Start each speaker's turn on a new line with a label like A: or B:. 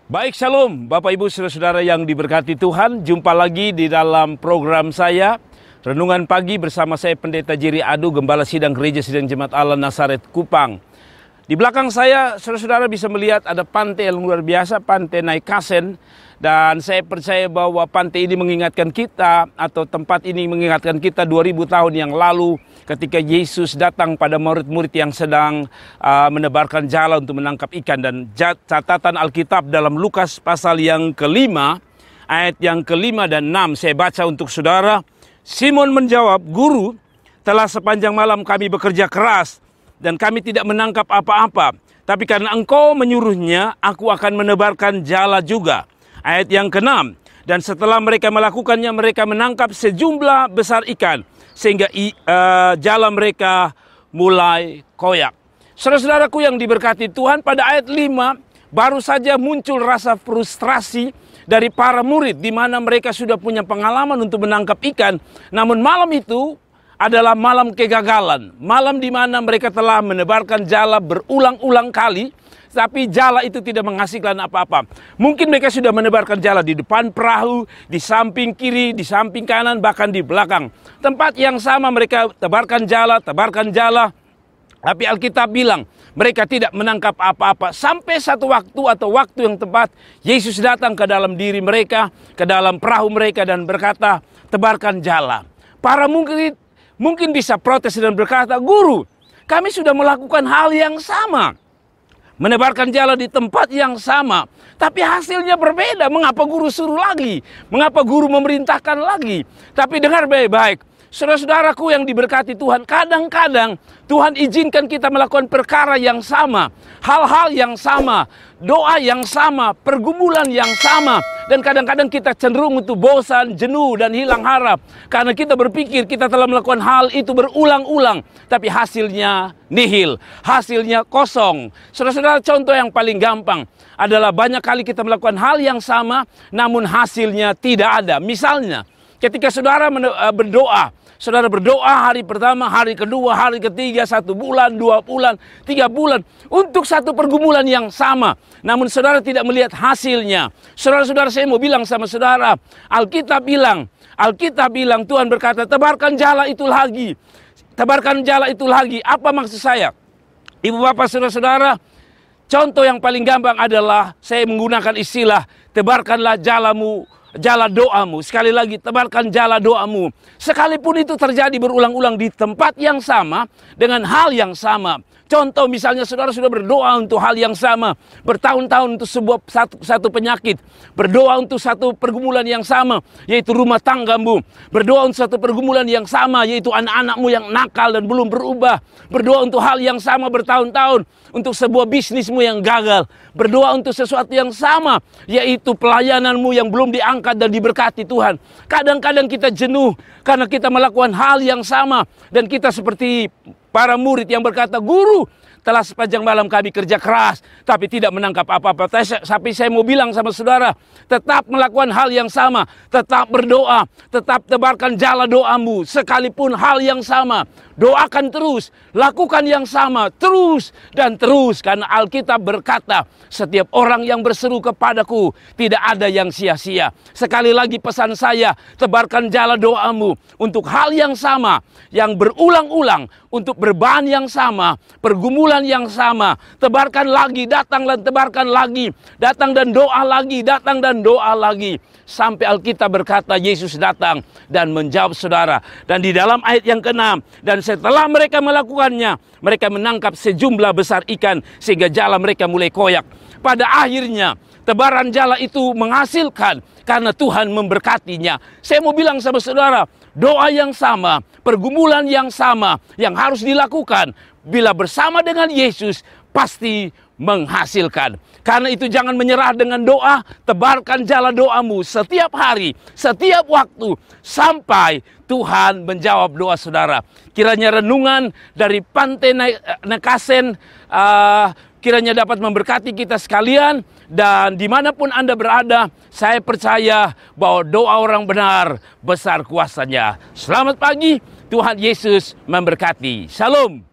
A: Baik, shalom Bapak Ibu Saudara-saudara yang diberkati Tuhan. Jumpa lagi di dalam program saya Renungan Pagi bersama saya Pendeta Jerry Adu, Gembala Sidang Gereja Sidang Jemaat Allah Nazaret Kupang. Di belakang saya, saudara-saudara bisa melihat ada pantai yang luar biasa, Pantai Naikasen. Dan saya percaya bahwa pantai ini mengingatkan kita, atau tempat ini mengingatkan kita 2000 tahun yang lalu ketika Yesus datang pada murid-murid yang sedang menebarkan jala untuk menangkap ikan. Dan catatan Alkitab dalam Lukas pasal yang kelima, ayat yang kelima dan 6, saya baca untuk saudara. Simon menjawab, "Guru, telah sepanjang malam kami bekerja keras dan kami tidak menangkap apa-apa. Tapi karena engkau menyuruhnya, aku akan menebarkan jala juga." Ayat yang ke-6, dan setelah mereka melakukannya, mereka menangkap sejumlah besar ikan, sehingga jala mereka mulai koyak. Saudara-saudaraku yang diberkati Tuhan, pada ayat 5, baru saja muncul rasa frustrasi dari para murid, di mana mereka sudah punya pengalaman untuk menangkap ikan. Namun malam itu adalah malam kegagalan. Malam di mana mereka telah menebarkan jala berulang-ulang kali, tapi jala itu tidak menghasilkan apa-apa. Mungkin mereka sudah menebarkan jala di depan perahu, di samping kiri, di samping kanan, bahkan di belakang. Tempat yang sama mereka tebarkan jala. Tapi Alkitab bilang mereka tidak menangkap apa-apa. Sampai satu waktu atau waktu yang tepat, Yesus datang ke dalam diri mereka, ke dalam perahu mereka dan berkata, "Tebarkan jala." Para murid mungkin bisa protes dan berkata, "Guru, kami sudah melakukan hal yang sama. Menebarkan jala di tempat yang sama. Tapi hasilnya berbeda. Mengapa guru suruh lagi? Mengapa guru memerintahkan lagi?" Tapi dengar baik-baik. Saudara-saudaraku yang diberkati Tuhan, kadang-kadang Tuhan izinkan kita melakukan perkara yang sama, hal-hal yang sama, doa yang sama, pergumulan yang sama. Dan kadang-kadang kita cenderung untuk bosan, jenuh, dan hilang harap. Karena kita berpikir kita telah melakukan hal itu berulang-ulang. Tapi hasilnya nihil, hasilnya kosong. Saudara-saudara, contoh yang paling gampang adalah banyak kali kita melakukan hal yang sama, namun hasilnya tidak ada. Misalnya, ketika saudara berdoa, saudara berdoa hari pertama, hari kedua, hari ketiga, 1 bulan, 2 bulan, 3 bulan. Untuk satu pergumulan yang sama. Namun saudara tidak melihat hasilnya. Saudara-saudara, saya mau bilang sama saudara. Alkitab bilang, Tuhan berkata, tebarkan jala itu lagi. Tebarkan jala itu lagi. Apa maksud saya? Ibu bapak saudara-saudara, contoh yang paling gampang adalah saya menggunakan istilah, tebarkanlah jala doamu. Sekali lagi, tebarkan jala doamu. Sekalipun itu terjadi berulang-ulang di tempat yang sama, dengan hal yang sama. Contoh misalnya saudara sudah berdoa untuk hal yang sama, bertahun-tahun untuk satu penyakit. Berdoa untuk satu pergumulan yang sama, yaitu rumah tanggamu. Berdoa untuk satu pergumulan yang sama, yaitu anak-anakmu yang nakal dan belum berubah. Berdoa untuk hal yang sama bertahun-tahun, untuk sebuah bisnismu yang gagal. Berdoa untuk sesuatu yang sama, yaitu pelayananmu yang belum diangkat dan diberkati Tuhan. Kadang-kadang kita jenuh karena kita melakukan hal yang sama. Dan kita seperti para murid yang berkata, "Guru, telah sepanjang malam kami kerja keras, tapi tidak menangkap apa-apa." Tapi saya mau bilang sama saudara, tetap melakukan hal yang sama, tetap berdoa, tetap tebarkan jala doamu, sekalipun hal yang sama. Doakan terus, lakukan yang sama, terus dan terus. Karena Alkitab berkata, setiap orang yang berseru kepadaku, tidak ada yang sia-sia. Sekali lagi pesan saya, tebarkan jala doamu untuk hal yang sama, yang berulang-ulang, untuk berbahan yang sama, pergumulan yang sama. Tebarkan lagi, datang dan tebarkan lagi, datang dan doa lagi, datang dan doa lagi. Sampai Alkitab berkata Yesus datang dan menjawab saudara. Dan di dalam ayat yang ke-6, dan setelah mereka melakukannya, mereka menangkap sejumlah besar ikan sehingga jala mereka mulai koyak. Pada akhirnya tebaran jala itu menghasilkan karena Tuhan memberkatinya. Saya mau bilang sama saudara, doa yang sama, pergumulan yang sama yang harus dilakukan bila bersama dengan Yesus pasti menghasilkan. Karena itu jangan menyerah dengan doa, tebarkan jala doamu setiap hari, setiap waktu, sampai Tuhan menjawab doa saudara. Kiranya renungan dari Pantai Naikasen kiranya dapat memberkati kita sekalian. Dan dimanapun Anda berada, saya percaya bahwa doa orang benar besar kuasanya. Selamat pagi, Tuhan Yesus memberkati. Shalom.